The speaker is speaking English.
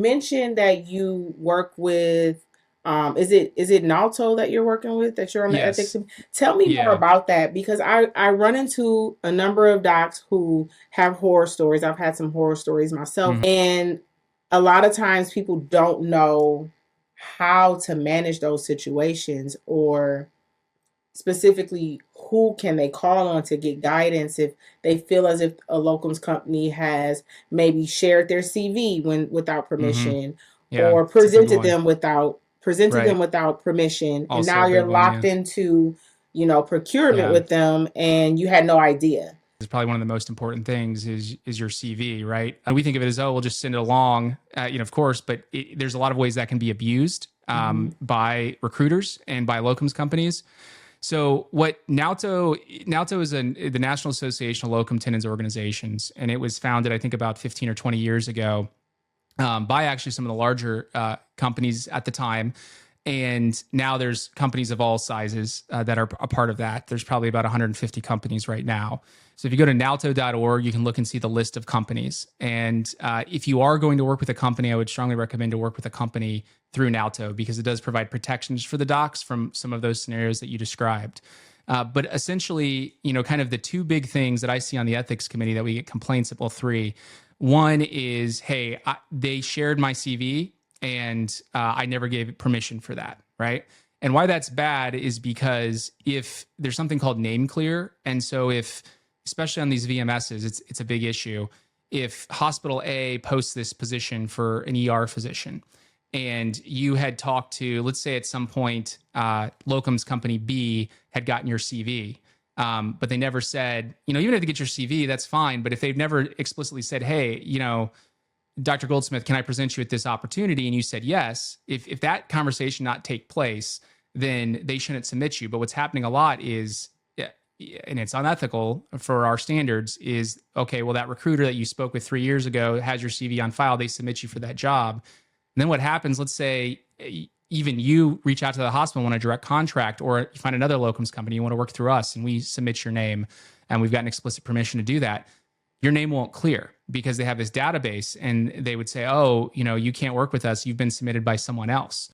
mentioned that you work with, is it NALTO that you're working with, that you're on the ethics Yes. team? Tell me more Yeah. about that, because I run into a number of docs who have horror stories. I've had some horror stories myself, Mhm. and a lot of times people don't know how to manage those situations, or specifically who can they call on to get guidance if they feel as if a locums company has maybe shared their CV when without Mhm. permission, Yeah. or It's a big one. presented them Right. without permission, and Also now a you're big one. locked Yeah. into, procurement Yeah. with them and you had no idea. Is probably one of the most important things is your CV, right? We think of it as, oh, we'll just send it along, of course, but there's a lot of ways that can be abused Mm-hmm. by recruiters and by locums companies. So what NALTO is the National Association of Locum Tenens Organizations, and it was founded, I think, about 15 or 20 years ago by actually some of the larger companies at the time. And now there's companies of all sizes that are a part of that. There's probably about 150 companies right now. So if you go to nalto.org, you can look and see the list of companies. And if you are going to work with a company, I would strongly recommend to work with a company through NALTO, because it does provide protections for the docs from some of those scenarios that you described. But essentially, kind of the two big things that I see on the ethics committee that we get complaints about, well, three. One is, hey, they shared my CV and I never gave permission for that, right? And why that's bad is because if there's something called name clear, and so if, especially on these VMSs, it's a big issue. If hospital A posts this position for an ER physician, and you had talked to, let's say at some point, locums company B had gotten your CV, but they never said, even if they get your CV, that's fine. But if they've never explicitly said, hey, Dr. Goldsmith, can I present you with this opportunity? And you said yes. If that conversation not take place, then they shouldn't submit you. But what's happening a lot is, and it's unethical for our standards, is okay, well, that recruiter that you spoke with 3 years ago has your CV on file. They submit you for that job. And then what happens, let's say even you reach out to the hospital, want a direct contract, or you find another locums company, you want to work through us, and we submit your name, and we've gotten explicit permission to do that. Your name won't clear because they have this database, and they would say, oh, you can't work with us. You've been submitted by someone else.